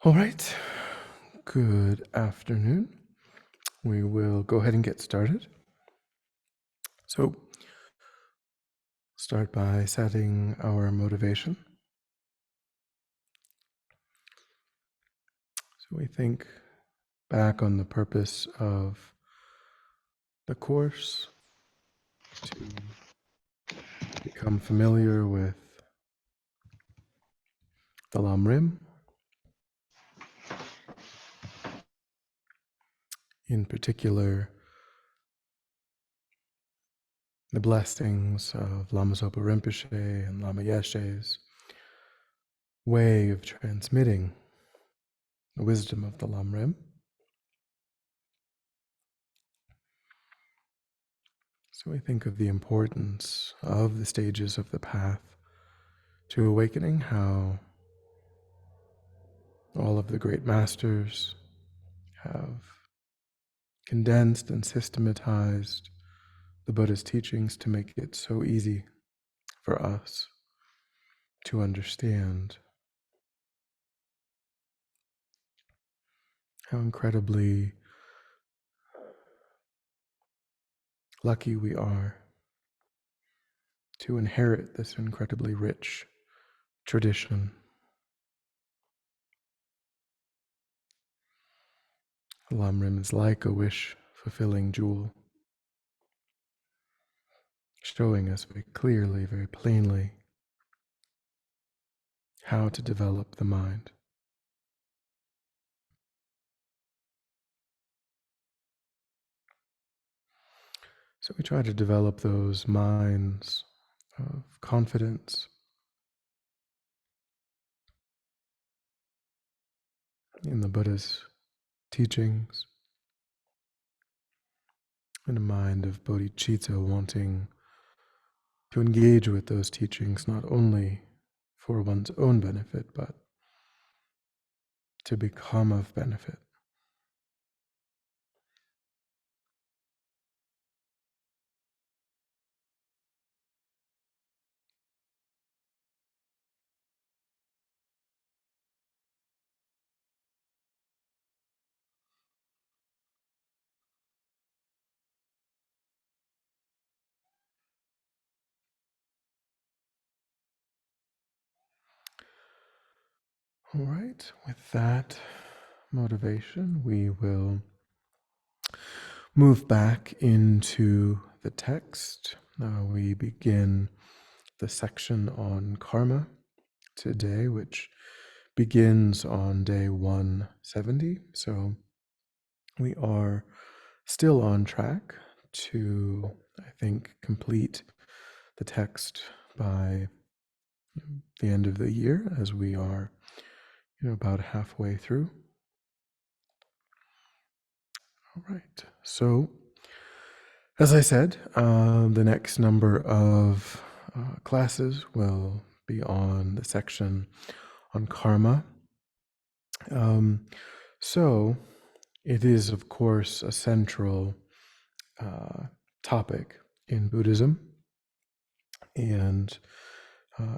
All right, good afternoon. We will go ahead and get started. So, start by setting our motivation. So we think back on the purpose of the course, to become familiar with the Lamrim, in particular, the blessings of Lama Zopa Rinpoche and Lama Yeshe's way of transmitting the wisdom of the Lamrim. So we think of the importance of the stages of the path to awakening, how all of the great masters have condensed and systematized the Buddha's teachings to make it so easy for us to understand. How incredibly lucky we are to inherit this incredibly rich tradition. Lamrim is like a wish-fulfilling jewel, showing us very clearly, very plainly, how to develop the mind. So we try to develop those minds of confidence in the Buddha's teachings, and a mind of bodhicitta wanting to engage with those teachings not only for one's own benefit, but to become of benefit. All right, with that motivation, we will move back into the text. We begin the section on karma today, which begins on day 170. So we are still on track to, I think, complete the text by the end of the year, as we are about halfway through. All right, so as I said, the next number of classes will be on the section on karma. So it is, of course, a central topic in Buddhism. And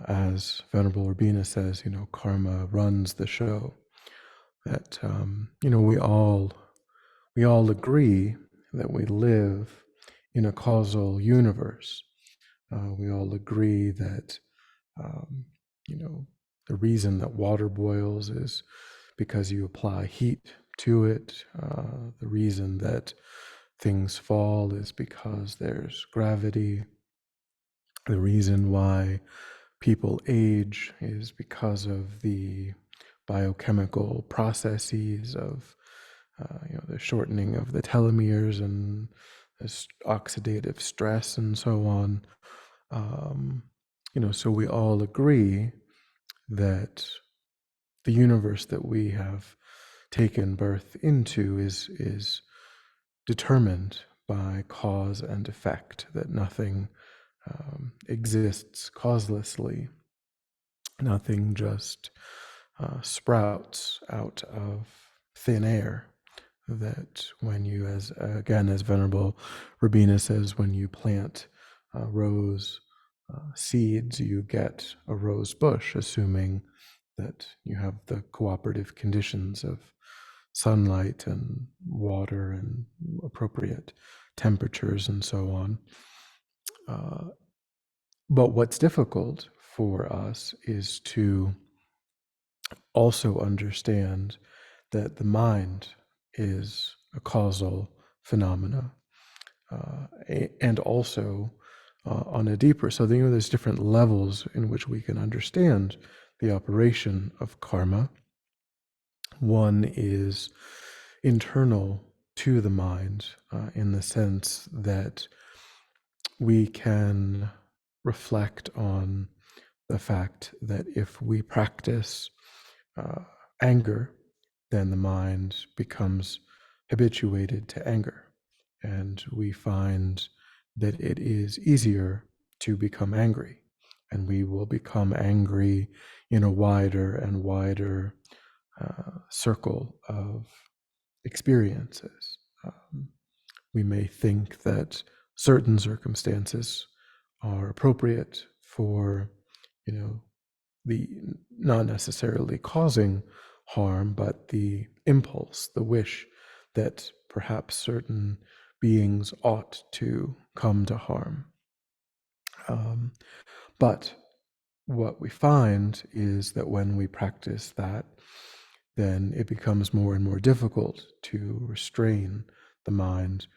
as Venerable Urbina says, karma runs the show. That, we all agree that we live in a causal universe. We all agree that, the reason that water boils is because you apply heat to it. The reason that things fall is because there's gravity. The reason why people age is because of the biochemical processes of the shortening of the telomeres and this oxidative stress and so on. So we all agree that the universe that we have taken birth into is determined by cause and effect, that nothing exists causelessly. Nothing just sprouts out of thin air. That when you, as Venerable Rabina says, when you plant rose seeds, you get a rose bush, assuming that you have the cooperative conditions of sunlight and water and appropriate temperatures and so on. But what's difficult for us is to also understand that the mind is a causal phenomena, and also on a deeper. So there's different levels in which we can understand the operation of karma. One is internal to the mind, in the sense that we can reflect on the fact that if we practice anger, then the mind becomes habituated to anger. And we find that it is easier to become angry. And we will become angry in a wider and wider circle of experiences. We may think that certain circumstances are appropriate for, the not necessarily causing harm, but the impulse, the wish that perhaps certain beings ought to come to harm. But what we find is that when we practice that, then it becomes more and more difficult to restrain the mind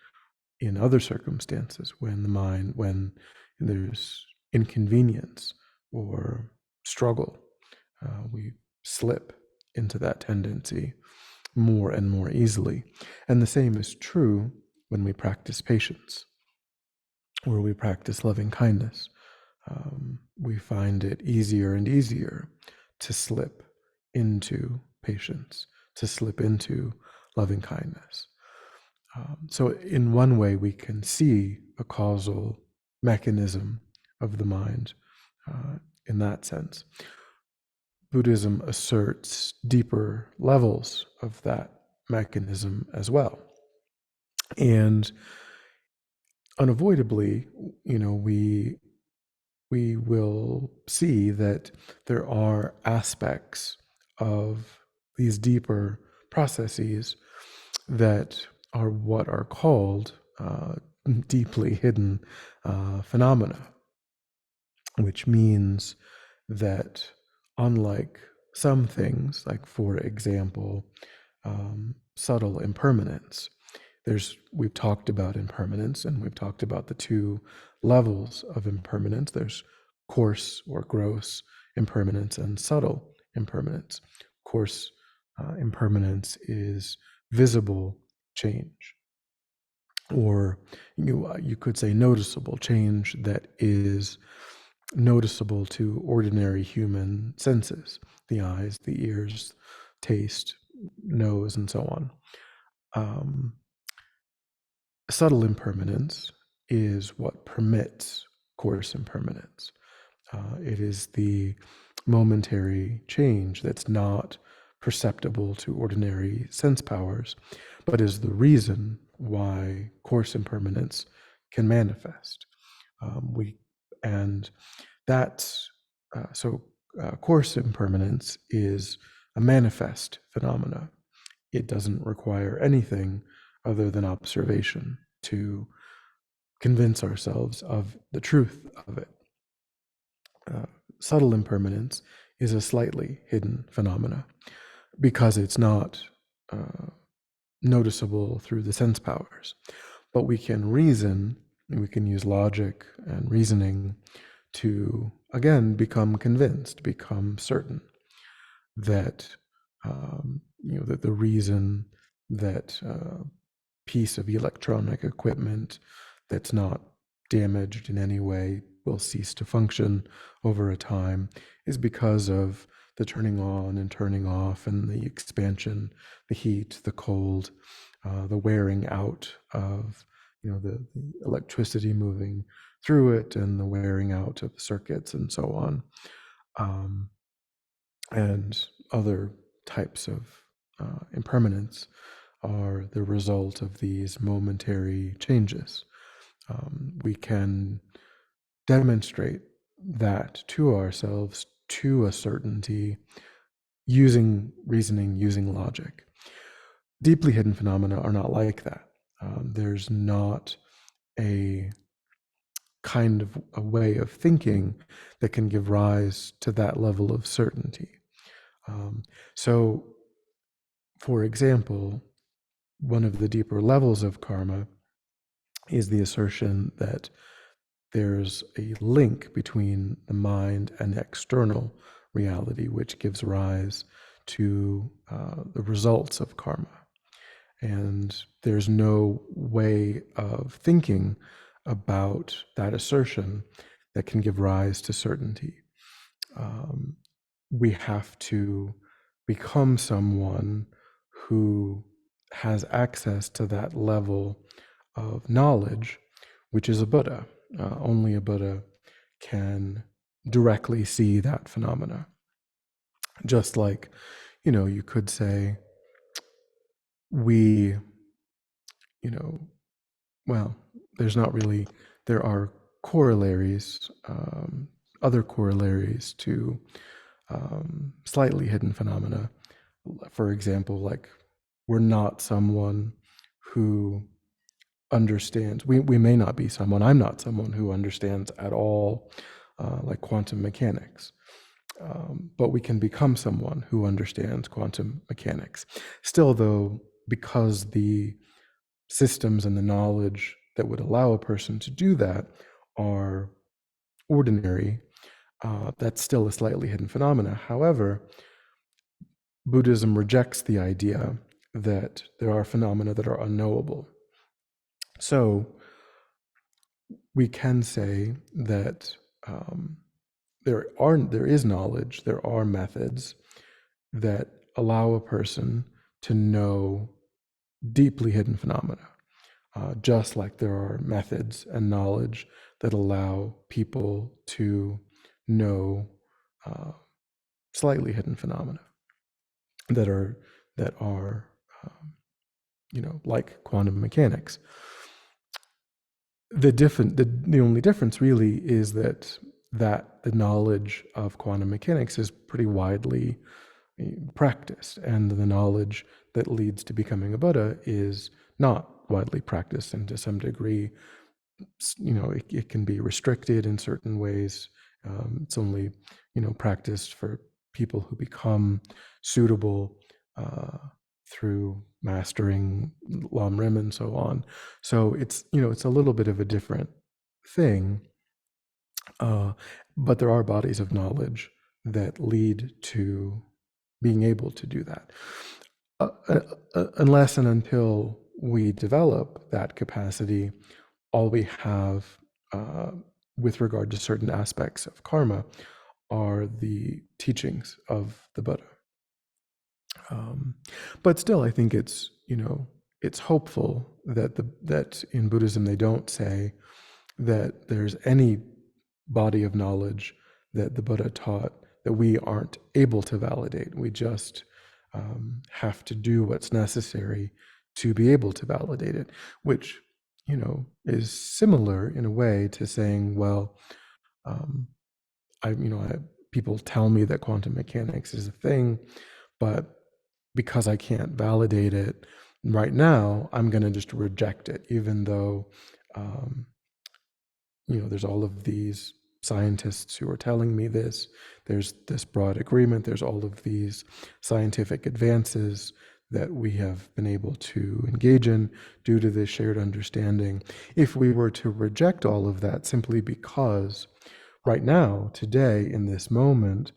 in other circumstances when there's inconvenience or struggle. We slip into that tendency more and more easily. And the same is true when we practice patience or we practice loving kindness. We find it easier and easier to slip into patience, to slip into loving kindness. So in one way, we can see a causal mechanism of the mind in that sense. Buddhism asserts deeper levels of that mechanism as well. And unavoidably, we will see that there are aspects of these deeper processes that are what are called deeply hidden phenomena, which means that unlike some things, like for example, subtle impermanence, we've talked about impermanence and we've talked about the two levels of impermanence. There's coarse or gross impermanence and subtle impermanence. Coarse impermanence is visible change, or you could say noticeable change that is noticeable to ordinary human senses, the eyes, the ears, taste, nose, and so on. Subtle impermanence is what permits coarse impermanence. It is the momentary change that's not perceptible to ordinary sense powers, but is the reason why coarse impermanence can manifest. And that's coarse impermanence is a manifest phenomena. It doesn't require anything other than observation to convince ourselves of the truth of it. Subtle impermanence is a slightly hidden phenomena because it's not noticeable through the sense powers. But we can reason, and we can use logic and reasoning to, again, become convinced, become certain that, that the reason that piece of electronic equipment that's not damaged in any way will cease to function over a time is because of the turning on and turning off and the expansion, the heat, the cold, the wearing out of the electricity moving through it and the wearing out of the circuits and so on, and other types of impermanence are the result of these momentary changes. We can demonstrate that to ourselves to a certainty using reasoning, using logic. Deeply hidden phenomena are not like that. There's not a kind of a way of thinking that can give rise to that level of certainty. So, for example, one of the deeper levels of karma is the assertion that there's a link between the mind and external reality, which gives rise to the results of karma. And there's no way of thinking about that assertion that can give rise to certainty. We have to become someone who has access to that level of knowledge, which is a Buddha. Only a Buddha can directly see that phenomena. Just like, you could say, we, well, there are corollaries, other corollaries to slightly hidden phenomena. For example, like, we're not someone who understands, we may not be someone, I'm not someone who understands at all, like quantum mechanics. But we can become someone who understands quantum mechanics. Still, though, because the systems and the knowledge that would allow a person to do that are ordinary, that's still a slightly hidden phenomena. However, Buddhism rejects the idea that there are phenomena that are unknowable. So we can say that there is knowledge, there are methods that allow a person to know deeply hidden phenomena, just like there are methods and knowledge that allow people to know slightly hidden phenomena that are like quantum mechanics. The only difference really is that the knowledge of quantum mechanics is pretty widely practiced, and the knowledge that leads to becoming a Buddha is not widely practiced, and to some degree, it can be restricted in certain ways. It's only, practiced for people who become suitable through mastering Lamrim and so on. So it's a little bit of a different thing, but there are bodies of knowledge that lead to being able to do that. Unless and until we develop that capacity, all we have with regard to certain aspects of karma are the teachings of the Buddha. But still, I think it's hopeful that in Buddhism they don't say that there's any body of knowledge that the Buddha taught that we aren't able to validate. We just have to do what's necessary to be able to validate it, which is similar in a way to saying, well, people tell me that quantum mechanics is a thing, but because I can't validate it right now, I'm going to just reject it, even though there's all of these scientists who are telling me this. There's this broad agreement. There's all of these scientific advances that we have been able to engage in due to this shared understanding. If we were to reject all of that simply because right now, today, in this moment,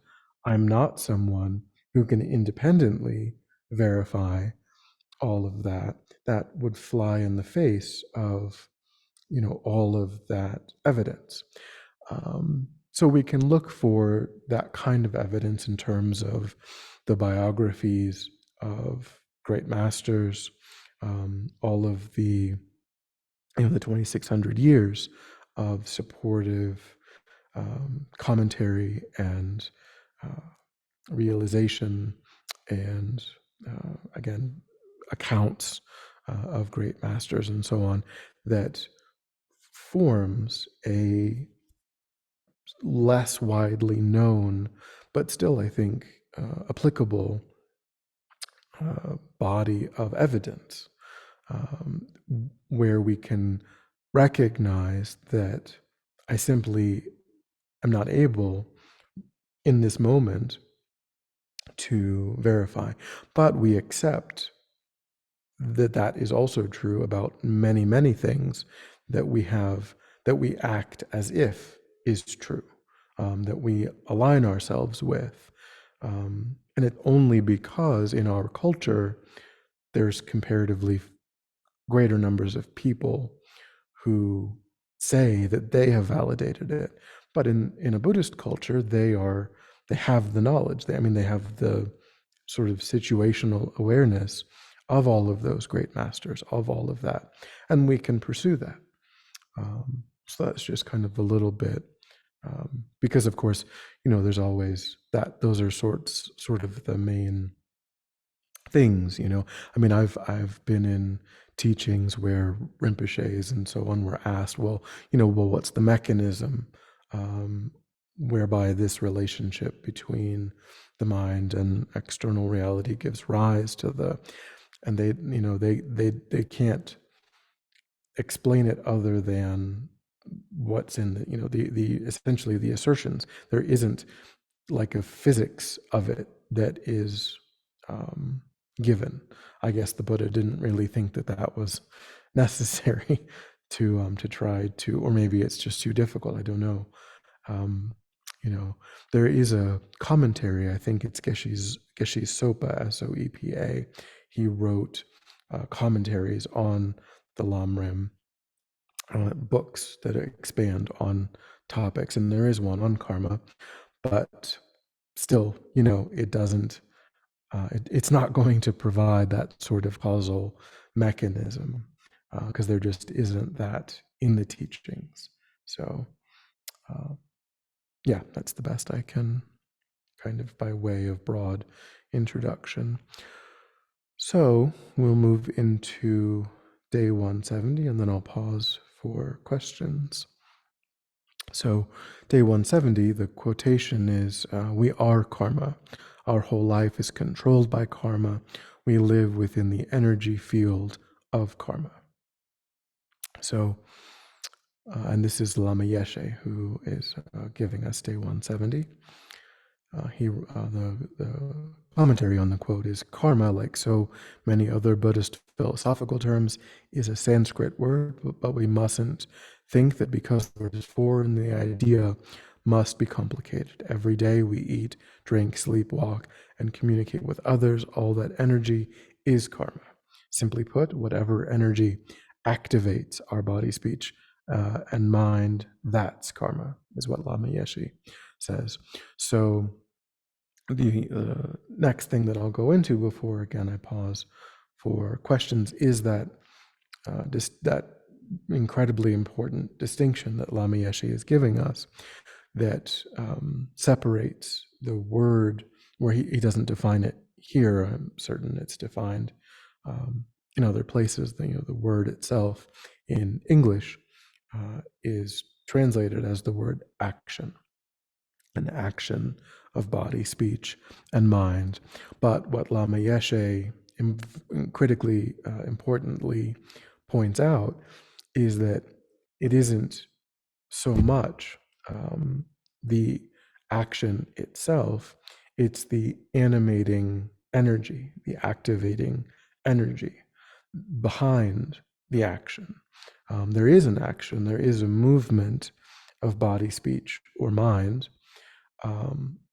I'm not someone who can independently verify all of that, that would fly in the face of all of that evidence. So we can look for that kind of evidence in terms of the biographies of great masters, all of the 2,600 years of supportive commentary and realization, and again, accounts of great masters and so on, that forms a less widely known, but still, I think, applicable body of evidence, where we can recognize that I simply am not able in this moment to verify, but we accept that that is also true about many, many things that we have, that we act as if is true, that we align ourselves with. And it only because in our culture, there's comparatively greater numbers of people who say that they have validated it. But in a Buddhist culture, they have the knowledge. They have the sort of situational awareness of all of those great masters, of all of that. And we can pursue that. So that's just kind of a little bit, because of course, there's always that, those are sort of the main things. I've been in teachings where Rinpoches and so on were asked, well, what's the mechanism whereby this relationship between the mind and external reality gives rise to and they can't explain it other than what's in the essentially the assertions. There isn't like a physics of it that is given. I guess the Buddha didn't really think that that was necessary to try to, or maybe it's just too difficult. I don't know. There is a commentary. I think it's Geshe's Sopa, Soepa. He wrote commentaries on the Lamrim, books that expand on topics, and there is one on karma, but still, it doesn't. It's not going to provide that sort of causal mechanism, because there just isn't that in the teachings. So, yeah, that's the best I can, kind of by way of broad introduction. So we'll move into day 170, and then I'll pause for questions. So day 170, the quotation is, we are karma. Our whole life is controlled by karma. We live within the energy field of karma. So, and this is Lama Yeshe, who is giving us day 170. The commentary on the quote is, karma, like so many other Buddhist philosophical terms, is a Sanskrit word, but we mustn't think that because the word is foreign, the idea must be complicated. Every day we eat, drink, sleep, walk, and communicate with others. All that energy is karma. Simply put, whatever energy activates our body, speech, and mind, that's karma, is what Lama Yeshe says. So the next thing that I'll go into before, again, I pause for questions, is that that incredibly important distinction that Lama Yeshe is giving us, that separates the word, where he doesn't define it here. I'm certain it's defined in other places. The word itself in English is translated as the word action, an action of body, speech, and mind. But what Lama Yeshe critically importantly points out is that it isn't so much the action itself, it's the animating energy, the activating energy behind the action. There is an action, there is a movement of body, speech, or mind,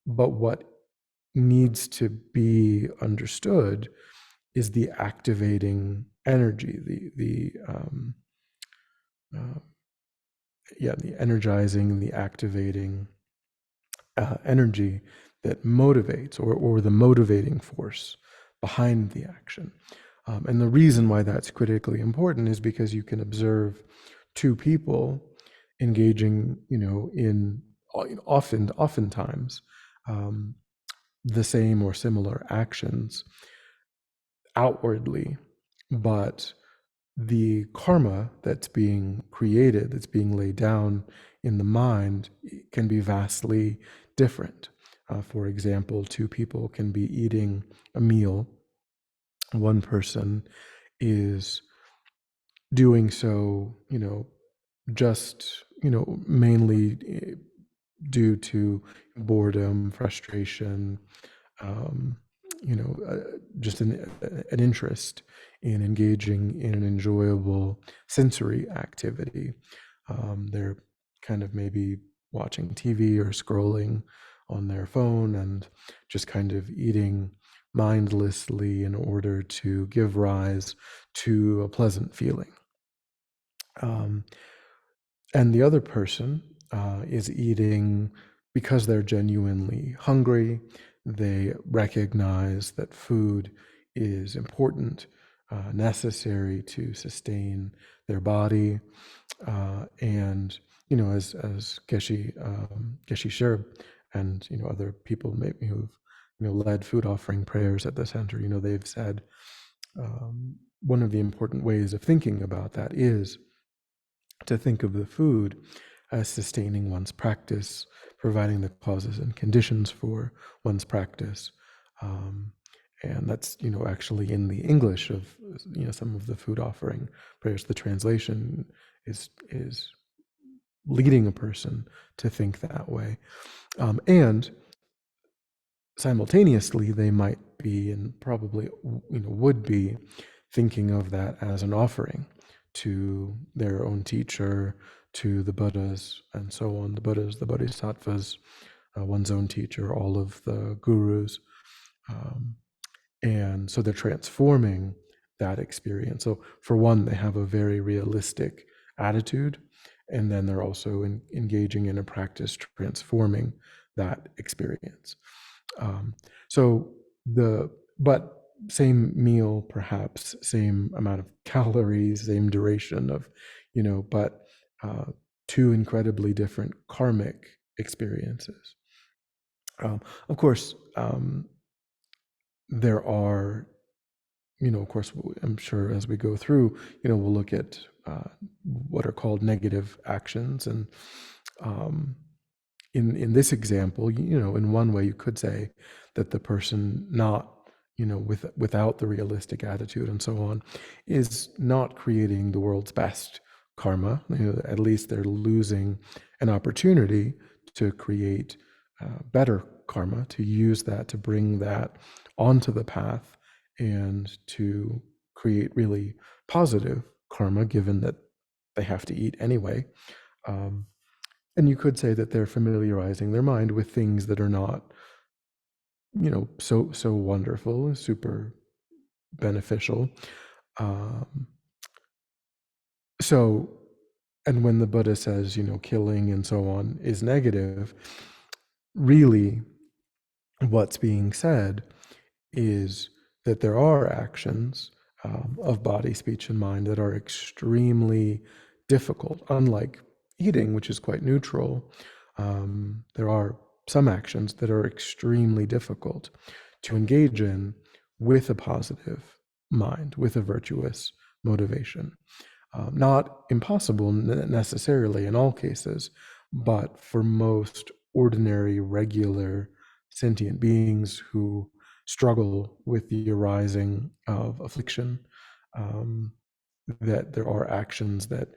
but what needs to be understood is the activating energy, the energizing, the activating energy that motivates, or the motivating force behind the action. And the reason why that's critically important is because you can observe two people engaging, in oftentimes the same or similar actions outwardly, but the karma that's being created, that's being laid down in the mind, can be vastly different. For example, two people can be eating a meal. One person is doing so, just, mainly due to boredom, frustration, um, just an interest in engaging in an enjoyable sensory activity. They're kind of maybe watching TV or scrolling on their phone and just kind of eating mindlessly in order to give rise to a pleasant feeling. Um, and the other person is eating because they're genuinely hungry. They recognize that food is important, necessary to sustain their body, and as Geshe shared, and other people maybe who've led food offering prayers at the center, they've said one of the important ways of thinking about that is to think of the food as sustaining one's practice, providing the causes and conditions for one's practice. And that's, actually in the English of, some of the food offering prayers, the translation is leading a person to think that way. And simultaneously, they might be, and probably, would be, thinking of that as an offering to their own teacher, to the Buddhas, and so on. The Buddhas, the Bodhisattvas, one's own teacher, all of the gurus. And so they're transforming that experience. So, for one, they have a very realistic attitude, and then they're also engaging in a practice transforming that experience. So but same meal, perhaps same amount of calories, same duration of, but two incredibly different karmic experiences. Of course, there are, of course, I'm sure as we go through, we'll look at what are called negative actions, and in this example, in one way you could say that the person not, without the realistic attitude and so on, is not creating the world's best karma. At least they're losing an opportunity to create better karma, to use that, to bring that onto the path, and to create really positive karma, given that they have to eat anyway. And you could say that they're familiarizing their mind with things that are not, so wonderful, super beneficial. Um, so, and when the Buddha says, killing and so on is negative, really what's being said is that there are actions of body, speech, and mind that are extremely difficult. Unlike eating, which is quite neutral, there are some actions that are extremely difficult to engage in with a positive mind, with a virtuous motivation. Not impossible necessarily in all cases, but for most ordinary, regular, sentient beings who struggle with the arising of affliction, that there are actions that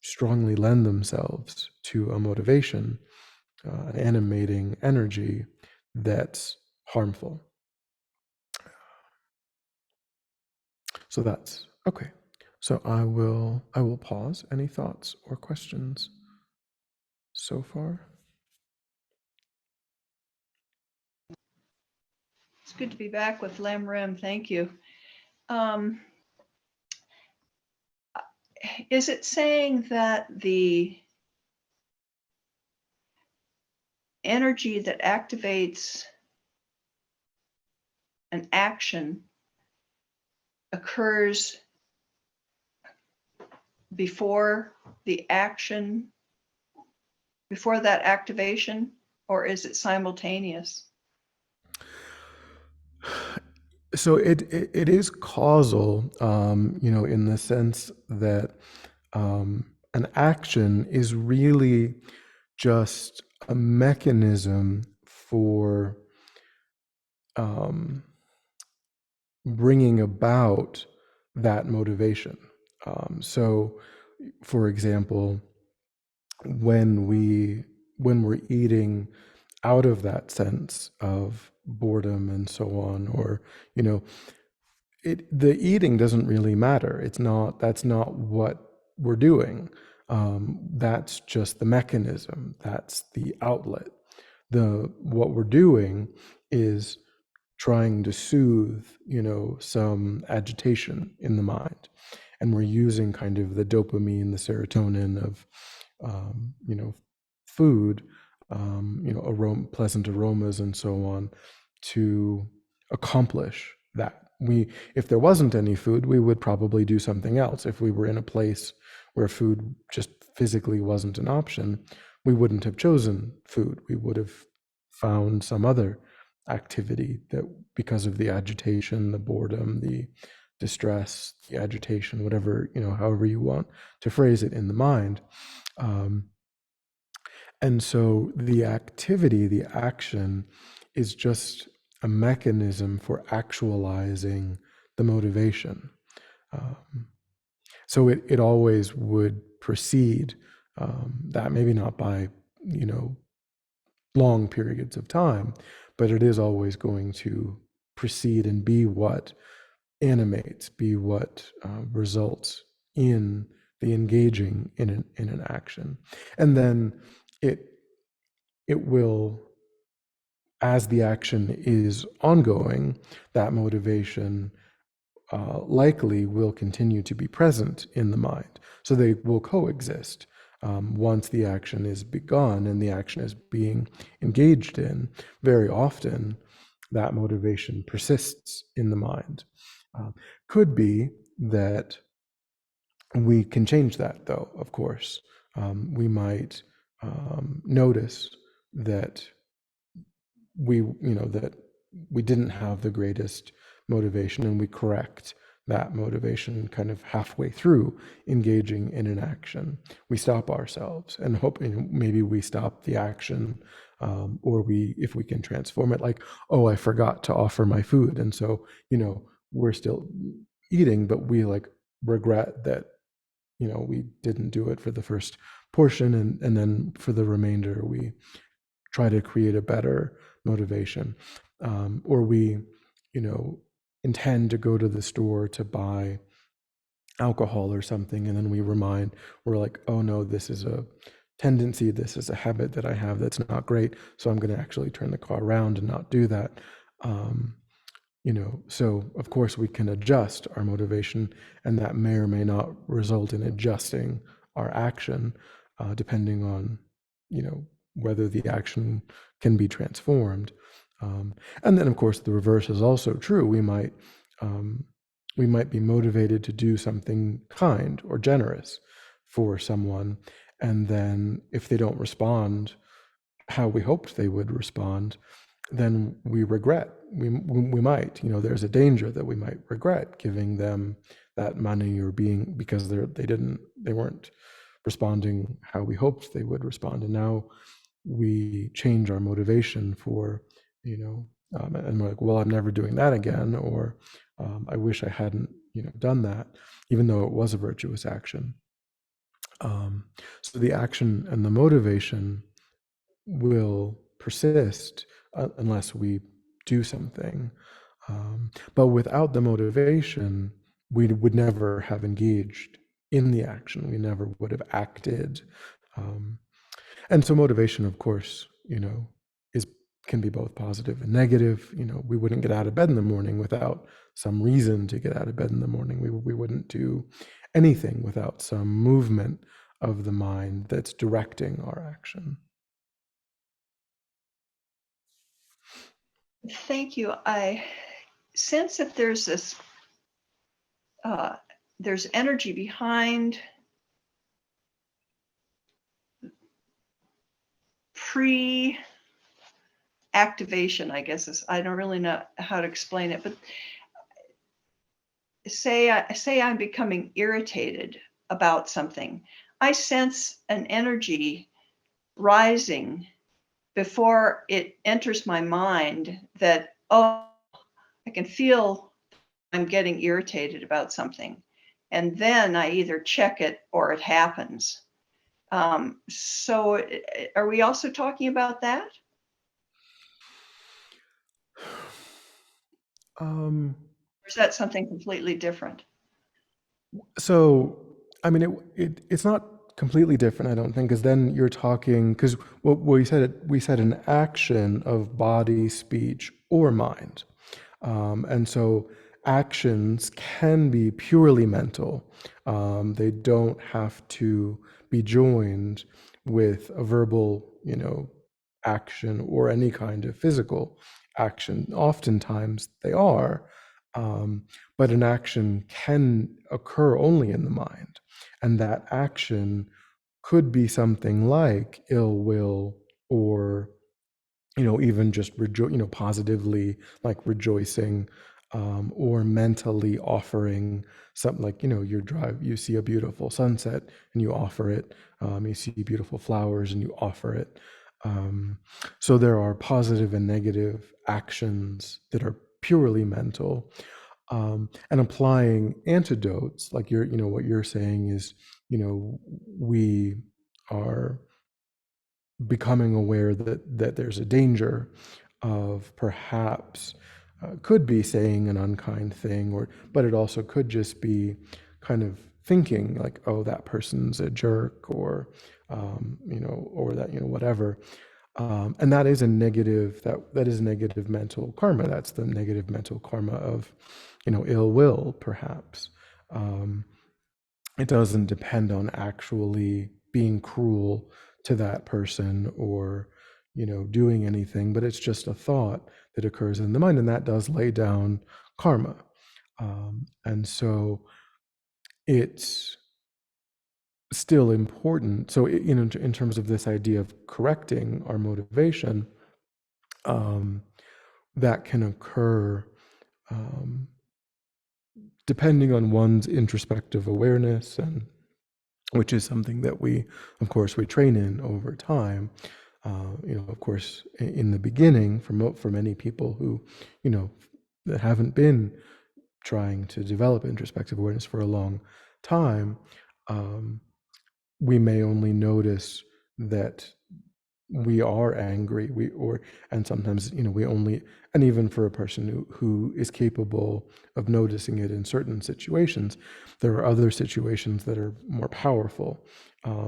strongly lend themselves to a motivation, an animating energy that's harmful. So that's okay. So I will pause. Any thoughts or questions so far? It's good to be back with Lamrim. Thank you. Is it saying that the energy that activates an action occurs before the action, before that activation, or is it simultaneous? So it is causal, in the sense that an action is really just a mechanism for bringing about that motivation. So, for example, when we're eating out of that sense of boredom and so on, or you know, the eating doesn't really matter. That's not what we're doing. That's just the mechanism. That's the outlet. What we're doing is trying to soothe, some agitation in the mind, and we're using kind of the dopamine, the serotonin of, food, pleasant aromas and so on, to accomplish that. If there wasn't any food, we would probably do something else. If we were in a place where food just physically wasn't an option, we wouldn't have chosen food. We would have found some other activity that, because of the agitation, the boredom, the distress, the agitation, whatever, however you want to phrase it in the mind. And so the activity, the action, is just a mechanism for actualizing the motivation. So it always would precede that, maybe not by, long periods of time, but it is always going to precede and be what animates, be what results in the engaging in an action. And then it will, as the action is ongoing, that motivation likely will continue to be present in the mind. So they will coexist. Once the action is begun and the action is being engaged in, very often that motivation persists in the mind. Could be that we can change that, though, of course. We might notice that that we didn't have the greatest motivation, and we correct that motivation kind of halfway through engaging in an action. We stop ourselves and hope, maybe we stop the action, or if we can transform it, like, oh, I forgot to offer my food, and so we're still eating, but we like regret that we didn't do it for the first portion, and then for the remainder we try to create a better motivation. Or we intend to go to the store to buy alcohol or something, and then we're like, oh no, this is a tendency, this is a habit that I have that's not great, so I'm going to actually turn the car around and not do that. So of course we can adjust our motivation, and that may or may not result in adjusting our action, depending on whether the action can be transformed. And then of course the reverse is also true. We might be motivated to do something kind or generous for someone, and then if they don't respond how we hoped they would respond, then we regret. We might, there's a danger that we might regret giving them that money, or because they weren't responding how we hoped they would respond, and now we change our motivation for, and we're like, well, I'm never doing that again, or I wish I hadn't, done that, even though it was a virtuous action. So the action and the motivation will persist unless we do something. But without the motivation, we would never have engaged in the action. We never would have acted. And so motivation, of course, can be both positive and negative. We wouldn't get out of bed in the morning without some reason to get out of bed in the morning. We wouldn't do anything without some movement of the mind that's directing our action. Thank you. I sense that there's this, there's energy behind pre-activation, I guess. I don't really know how to explain it, but say I'm becoming irritated about something. I sense an energy rising before it enters my mind that, oh, I can feel I'm getting irritated about something. And then I either check it or it happens. So are we also talking about that? Um, Or is that something completely different? so, I mean, it's not completely different, I don't think, because then you're talking, because what we said an action of body, speech, or mind. And so actions can be purely mental. They don't have to be joined with a verbal, action or any kind of physical action. Oftentimes they are, but an action can occur only in the mind. And that action could be something like ill will or even just positively, like rejoicing, or mentally offering something, like you see a beautiful sunset and you offer it. You see beautiful flowers and you offer it. um, so there are positive and negative actions that are purely mental. And applying antidotes, like what you're saying is, we are becoming aware that there's a danger of perhaps, could be saying an unkind thing, or but it also could just be kind of thinking like, oh, that person's a jerk, or or that, whatever. And that is a negative, that is negative mental karma. That's the negative mental karma of ill will, perhaps. um, it doesn't depend on actually being cruel to that person, or doing anything, but it's just a thought that occurs in the mind, and that does lay down karma. And so it's still important. So in terms of this idea of correcting our motivation, um, that can occur, um, depending on one's introspective awareness, and which is something that we, of course, we train in over time. Of course, in the beginning, for many people who, you know, that haven't been trying to develop introspective awareness for a long time, um, we may only notice that we are angry, and sometimes, we only, and even for a person who is capable of noticing it in certain situations, there are other situations that are more powerful,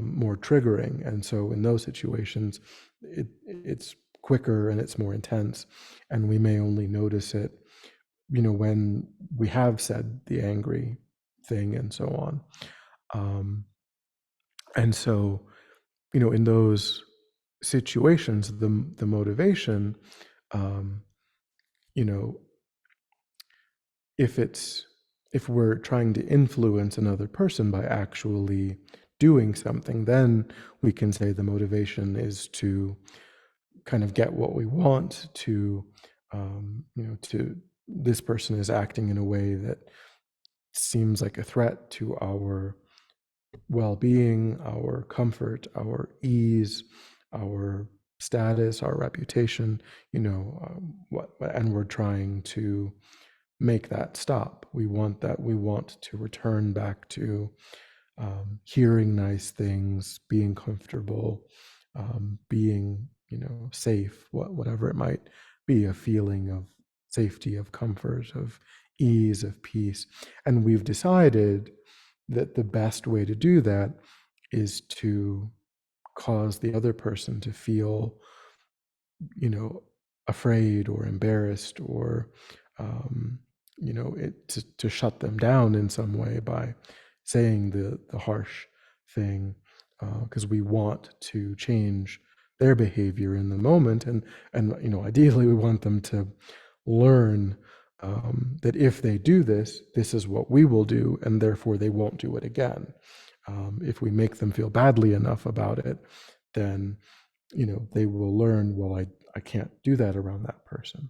more triggering, and so in those situations it's quicker and it's more intense, and we may only notice it, when we have said the angry thing and so on. And so, in those situations, the motivation, um, you know, if it's if we're trying to influence another person by actually doing something, then we can say the motivation is to kind of get what we want, to, to this person is acting in a way that seems like a threat to our well-being, our comfort, our ease, our status, our reputation, and we're trying to make that stop. We want to return back to, hearing nice things, being comfortable, being, safe, whatever it might be, a feeling of safety, of comfort, of ease, of peace. And we've decided that the best way to do that is to cause the other person to feel, you know, afraid or embarrassed, or, to shut them down in some way by saying the harsh thing, because we want to change their behavior in the moment, and ideally we want them to learn, that if they do this, this is what we will do, and therefore they won't do it again. If we make them feel badly enough about it, then they will learn, well, I can't do that around that person.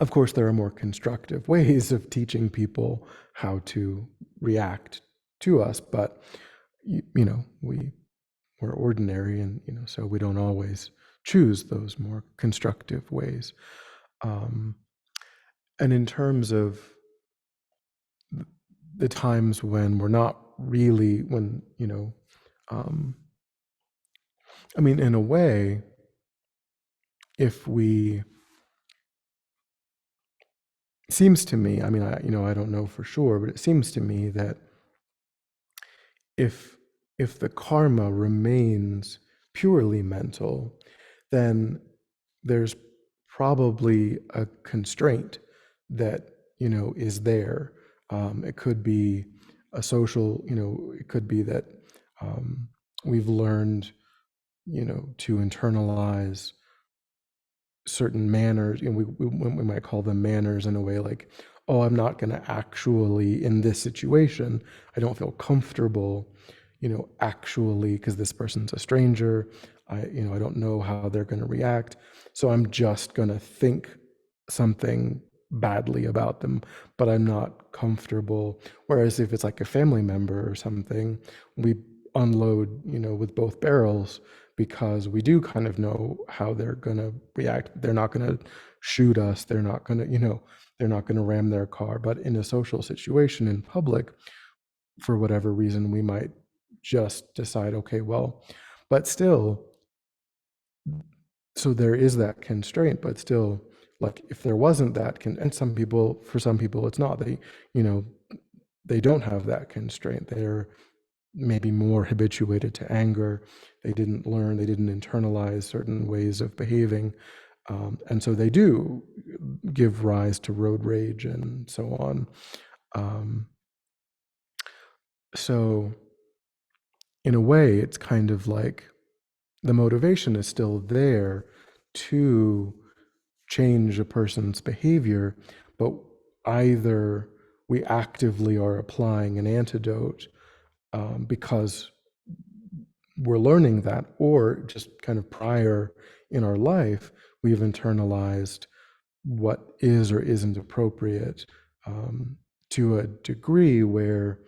Of course, there are more constructive ways of teaching people how to react to us, but we're ordinary, and so we don't always choose those more constructive ways. Um, and in terms of the times when we're not really, when, I mean, in a way, if we, seems to me, I mean, I don't know for sure, but it seems to me that if the karma remains purely mental, then there's probably a constraint that is there. It could be a social, it could be that we've learned to internalize certain manners. We might call them manners in a way, like, oh, I'm not going to actually, in this situation, I don't feel comfortable actually, because this person's a stranger, I don't know how they're going to react, so I'm just going to think something badly about them, but I'm not comfortable. Whereas if it's like a family member or something, we unload with both barrels, because we do kind of know how they're going to react. They're not going to shoot us, they're not going to they're not going to ram their car. But in a social situation in public, for whatever reason, we might just decide, okay, well, but still, so there is that constraint, but still, like, if there wasn't that and for some people it's not, they they don't have that constraint, they're maybe more habituated to anger, they didn't learn, they didn't internalize certain ways of behaving, and so they do give rise to road rage and so on. So in a way, it's kind of like the motivation is still there to change a person's behavior, but either we actively are applying an antidote because we're learning that, or just kind of prior in our life, we've internalized what is or isn't appropriate to a degree where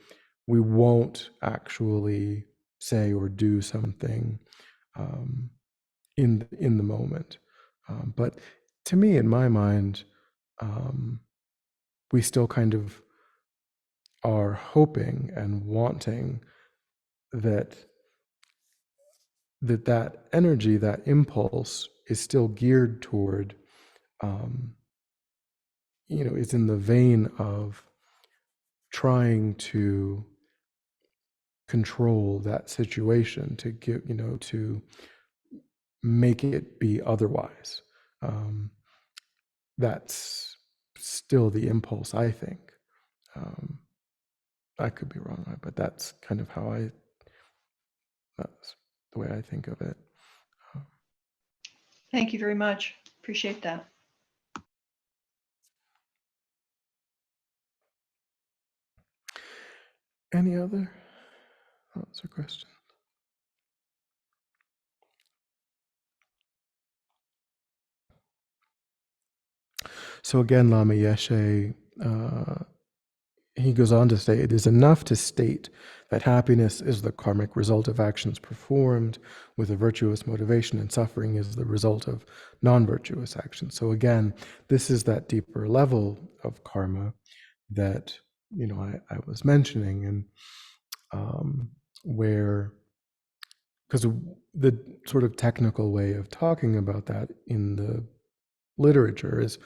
we won't actually say or do something in the moment. But to me, in my mind, we still kind of are hoping and wanting that that energy, that impulse, is still geared toward, is in the vein of trying to control that situation, to give, to make it be otherwise. That's still the impulse, I think. I could be wrong, but that's kind of that's the way I think of it. Thank you very much. Appreciate that. Any other thoughts or questions? So again, Lama Yeshe, he goes on to say, it is enough to state that happiness is the karmic result of actions performed with a virtuous motivation, and suffering is the result of non-virtuous actions. So again, this is that deeper level of karma that I was mentioning, and where, because the sort of technical way of talking about that in the literature is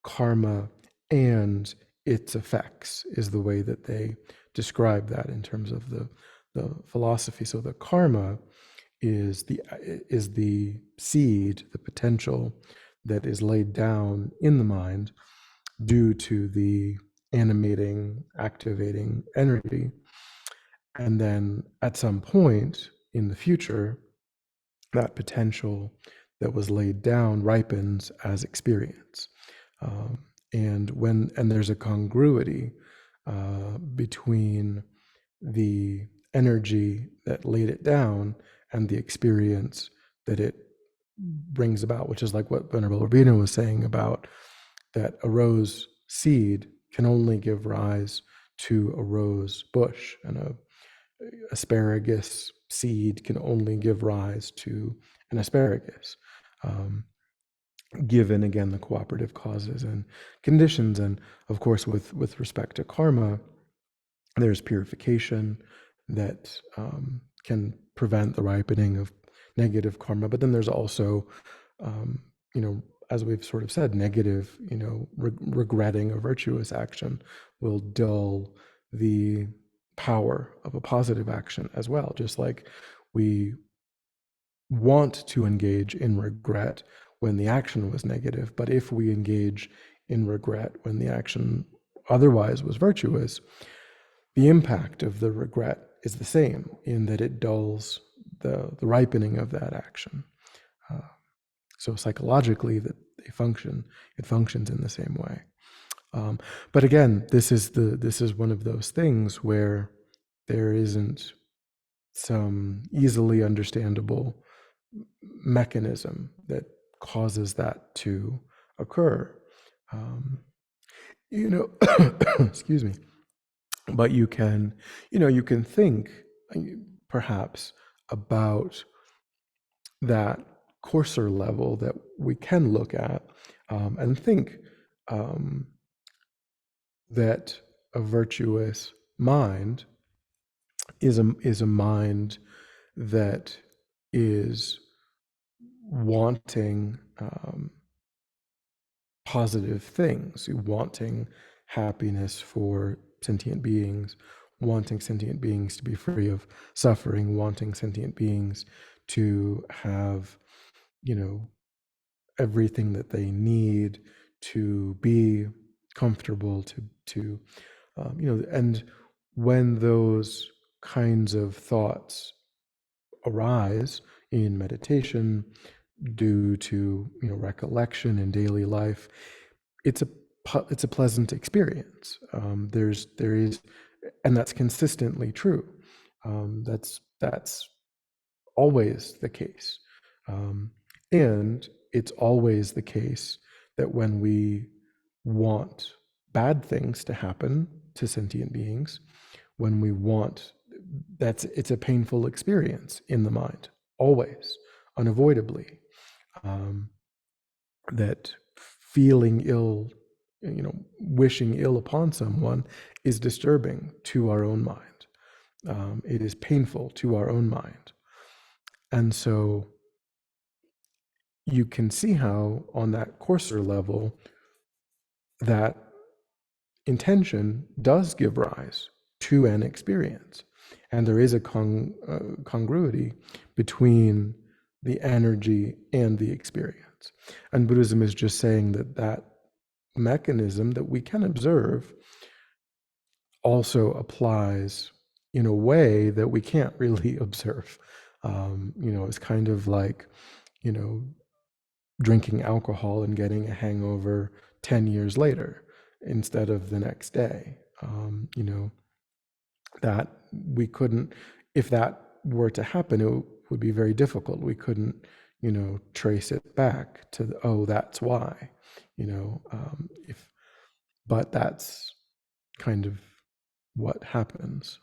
karma and its effects, is the way that they describe that in terms of the philosophy. So the karma is the seed, the potential that is laid down in the mind due to the animating, activating energy. And then at some point in the future, that potential that was laid down ripens as experience. And there's a congruity between the energy that laid it down and the experience that it brings about, which is like what Venerable Urbino was saying about that a rose seed can only give rise to a rose bush, and a asparagus seed can only give rise to an asparagus. Um, given again the cooperative causes and conditions. And of course, with respect to karma, there's purification that can prevent the ripening of negative karma. But then there's also, um, you know, as we've sort of said, negative, regretting a virtuous action will dull the power of a positive action as well. Just like we want to engage in regret when the action was negative, but if we engage in regret when the action otherwise was virtuous, the impact of the regret is the same in that it dulls the ripening of that action. Uh, so psychologically, that they function, it functions in the same way. But again, this is one of those things where there isn't some easily understandable mechanism that causes that to occur. Um, you know, excuse me. But you can think perhaps about that coarser level that we can look at and think um, that a virtuous mind is a mind that is wanting positive things, wanting happiness for sentient beings, wanting sentient beings to be free of suffering, wanting sentient beings to have, you know, everything that they need to be comfortable, and when those kinds of thoughts arise in meditation due to recollection in daily life, it's a pleasant experience. There is, and that's consistently true. That's always the case, and it's always the case that when we want bad things to happen to sentient beings, when we want it's a painful experience in the mind, always, unavoidably. Um, that feeling ill, wishing ill upon someone is disturbing to our own mind. It is painful to our own mind. And so you can see how, on that coarser level, that intention does give rise to an experience. And there is a congruity between the energy and the experience. And Buddhism is just saying that mechanism that we can observe also applies in a way that we can't really observe. It's kind of like, you know, drinking alcohol and getting a hangover 10 years later instead of the next day. That we couldn't, if that were to happen, it would be very difficult. We couldn't, trace it back to, oh, that's why, but that's kind of what happens.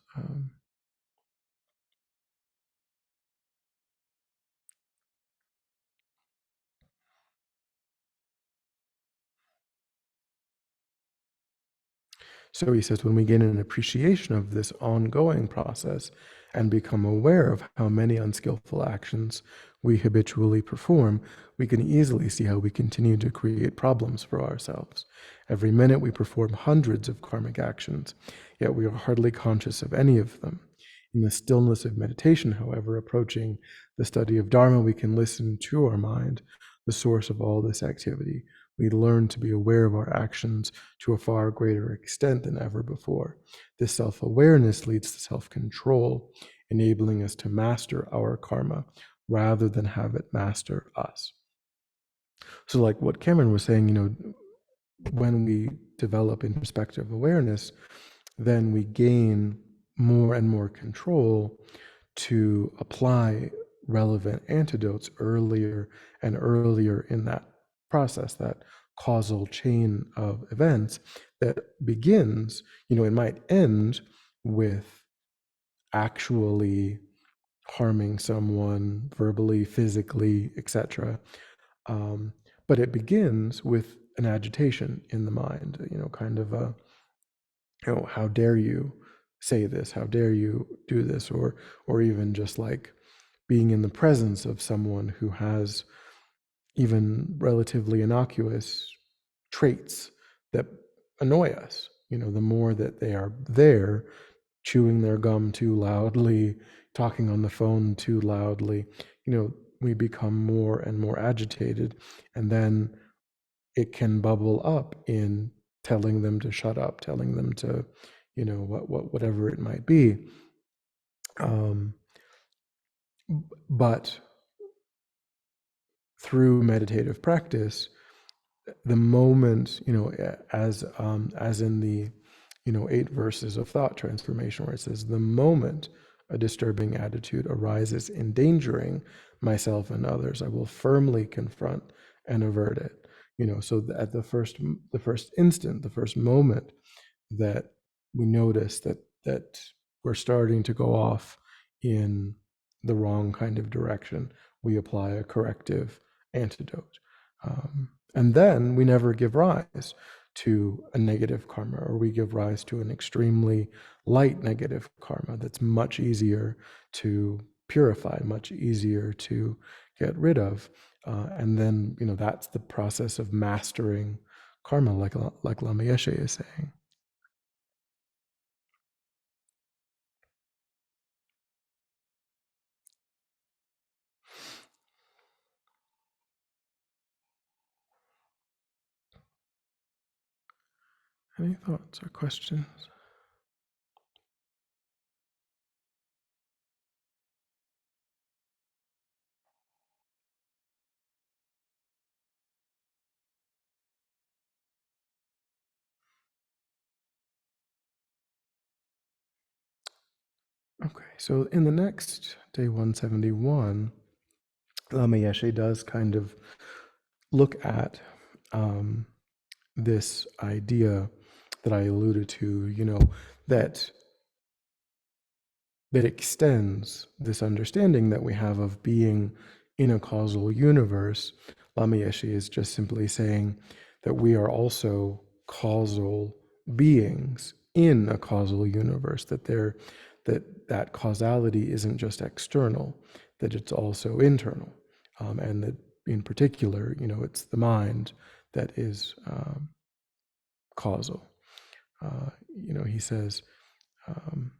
So he says, when we gain an appreciation of this ongoing process and become aware of how many unskillful actions we habitually perform, we can easily see how we continue to create problems for ourselves. Every minute we perform hundreds of karmic actions, yet we are hardly conscious of any of them. In the stillness of meditation, however, approaching the study of Dharma, we can listen to our mind, the source of all this activity. We learn to be aware of our actions to a far greater extent than ever before. This self-awareness leads to self-control, enabling us to master our karma rather than have it master us. So like what Cameron was saying, when we develop introspective awareness, then we gain more and more control to apply relevant antidotes earlier and earlier in that process, that causal chain of events that begins, it might end with actually harming someone verbally, physically, etc. But it begins with an agitation in the mind, kind of a, how dare you say this? How dare you do this? Or even just like being in the presence of someone who has even relatively innocuous traits that annoy us. The more that they are there, chewing their gum too loudly, talking on the phone too loudly, we become more and more agitated. And then it can bubble up in telling them to shut up, telling them to, whatever it might be. Um, but through meditative practice, the moment, as in the 8 verses of thought transformation, where it says, the moment a disturbing attitude arises endangering myself and others, I will firmly confront and avert it. So at the first instant, the first moment that we notice that we're starting to go off in the wrong kind of direction, we apply a corrective antidote. And then we never give rise to a negative karma, or we give rise to an extremely light negative karma that's much easier to purify, much easier to get rid of. And then, that's the process of mastering karma, like Lama Yeshe is saying. Any thoughts or questions? Okay, so in the next day 171, Lama Yeshe does kind of look at this idea that I alluded to, that that extends this understanding that we have of being in a causal universe. Lama Yeshe is just simply saying that we are also causal beings in a causal universe, that causality isn't just external, that it's also internal, and that in particular, it's the mind that is causal. He says, um,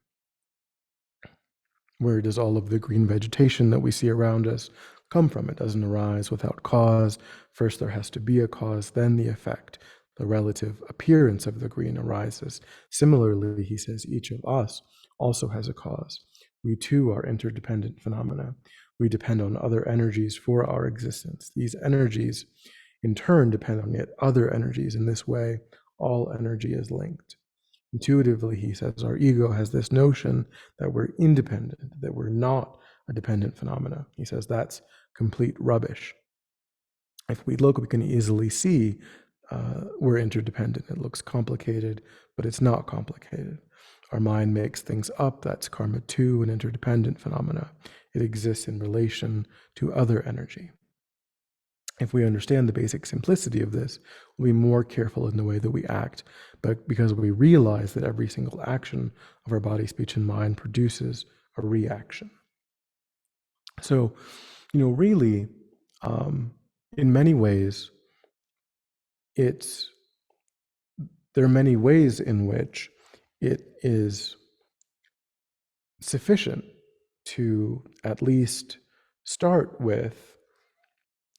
where does all of the green vegetation that we see around us come from? It doesn't arise without cause. First, there has to be a cause, then the effect. The relative appearance of the green arises. Similarly, he says, each of us also has a cause. We too are interdependent phenomena. We depend on other energies for our existence. These energies, in turn, depend on yet other energies. In this way, all energy is linked. Intuitively, he says, our ego has this notion that we're independent, that we're not a dependent phenomena. He says that's complete rubbish. If we look, we can easily see we're interdependent. It looks complicated, but it's not complicated. Our mind makes things up. That's karma too, an interdependent phenomena. It exists in relation to other energy. If we understand the basic simplicity of this, we'll be more careful in the way that we act, but because we realize that every single action of our body, speech, and mind produces a reaction. So, really, in many ways, there are many ways in which it is sufficient to at least start with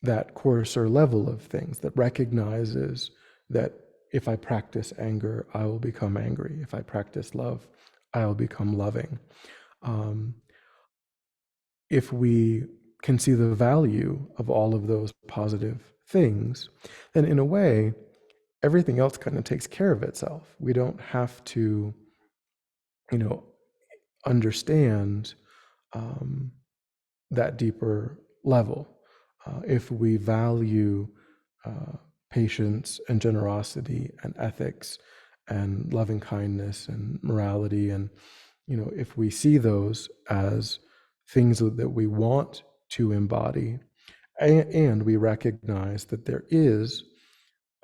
that coarser level of things, that recognizes that if I practice anger, I will become angry. If I practice love, I will become loving. If we can see the value of all of those positive things, then in a way, everything else kind of takes care of itself. We don't have to, understand that deeper level. If we value patience and generosity and ethics and loving kindness and morality, and if we see those as things that we want to embody, and we recognize that there is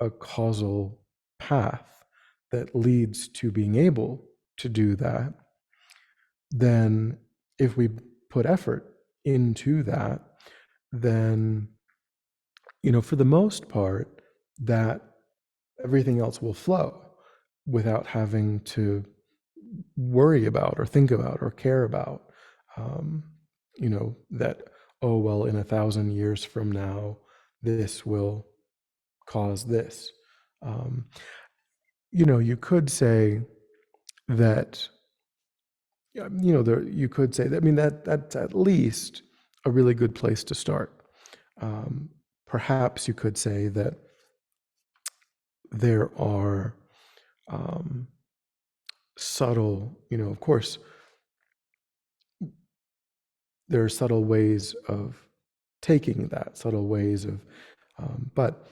a causal path that leads to being able to do that, then if we put effort into that, then, for the most part, that everything else will flow without having to worry about or think about or care about, um, that, oh, well, in 1,000 years from now, this will cause this. Um, you could say that, you could say that, I mean, that's at least a really good place to start. Perhaps you could say that there are subtle, of course, there are subtle ways of taking that, subtle ways of, but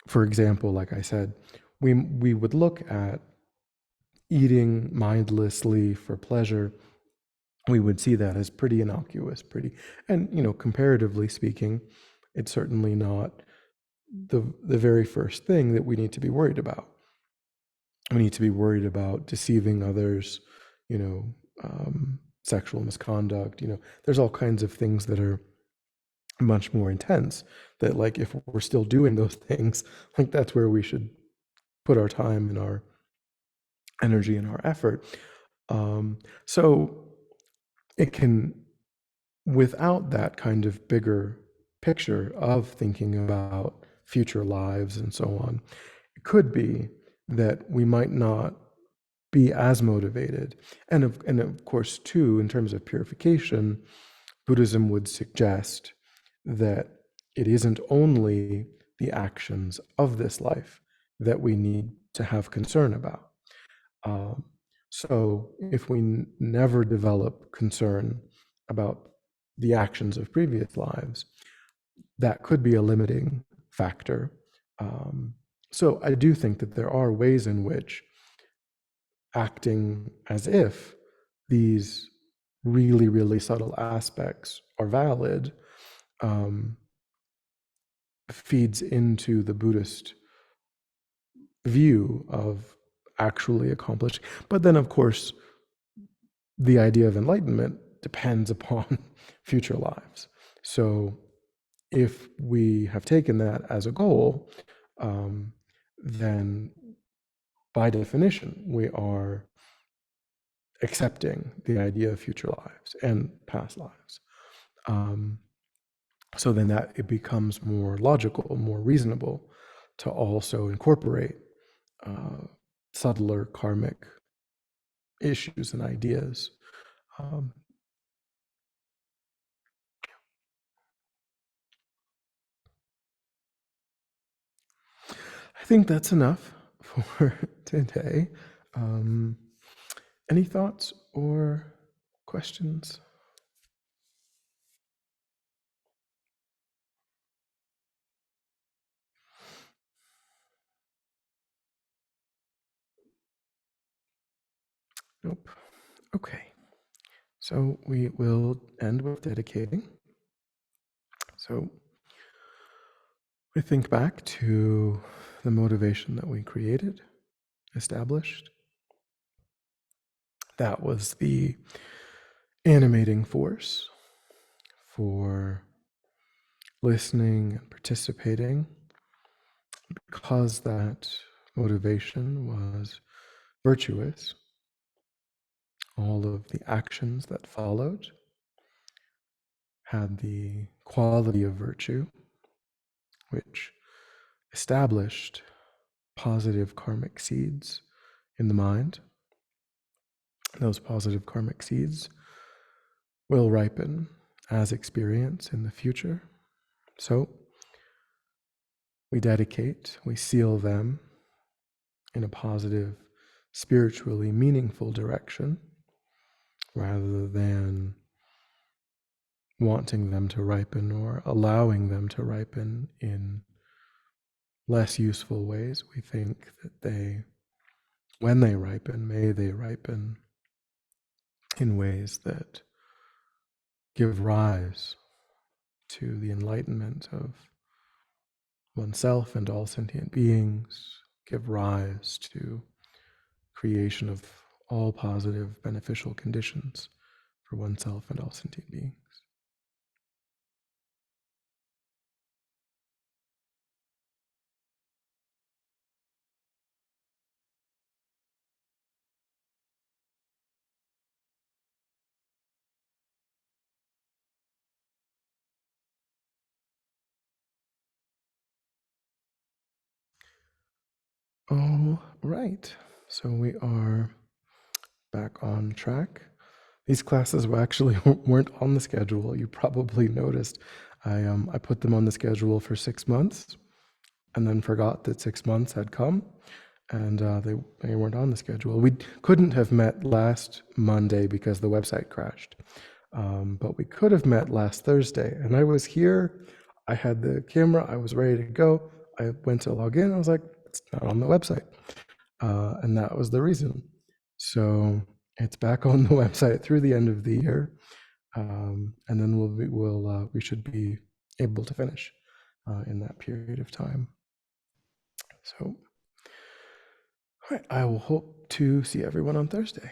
for example, like I said, we would look at eating mindlessly for pleasure. We would see that as pretty innocuous, and comparatively speaking, it's certainly not the very first thing that we need to be worried about. We need to be worried about deceiving others, you know, sexual misconduct. There's all kinds of things that are much more intense. That, like, if we're still doing those things, like, that's where we should put our time and our energy and our effort. So it can, without that kind of bigger picture of thinking about future lives and so on, it could be that we might not be as motivated. And of course, too, in terms of purification, Buddhism would suggest that it isn't only the actions of this life that we need to have concern about. Um, so if we never develop concern about the actions of previous lives, that could be a limiting factor. So I do think that there are ways in which acting as if these really, really subtle aspects are valid feeds into the Buddhist view of actually accomplishing. But then, of course, the idea of enlightenment depends upon future lives. So if we have taken that as a goal, then by definition, we are accepting the idea of future lives and past lives. So then that it becomes more logical, more reasonable to also incorporate subtler karmic issues and ideas. Um, I think that's enough for today. Um, any thoughts or questions? Nope. Okay. So we will end with dedicating. So we think back to the motivation that we created, established. That was the animating force for listening and participating, because that motivation was virtuous. All of the actions that followed had the quality of virtue, which established positive karmic seeds in the mind. Those positive karmic seeds will ripen as experience in the future. So we dedicate, we seal them in a positive, spiritually meaningful direction, rather than wanting them to ripen or allowing them to ripen in less useful ways. We think that when they ripen, may they ripen in ways that give rise to the enlightenment of oneself and all sentient beings, give rise to creation of all positive, beneficial conditions for oneself and all sentient beings. All right, so we are back on track. These classes were actually weren't on the schedule. You probably noticed. I put them on the schedule for 6 months, and then forgot that 6 months had come, and they weren't on the schedule. We couldn't have met last Monday because the website crashed, but we could have met last Thursday. And I was here. I had the camera. I was ready to go. I went to log in. I was like, it's not on the website, and that was the reason. So it's back on the website through the end of the year, and then we should be able to finish in that period of time. So, all right, I will hope to see everyone on Thursday.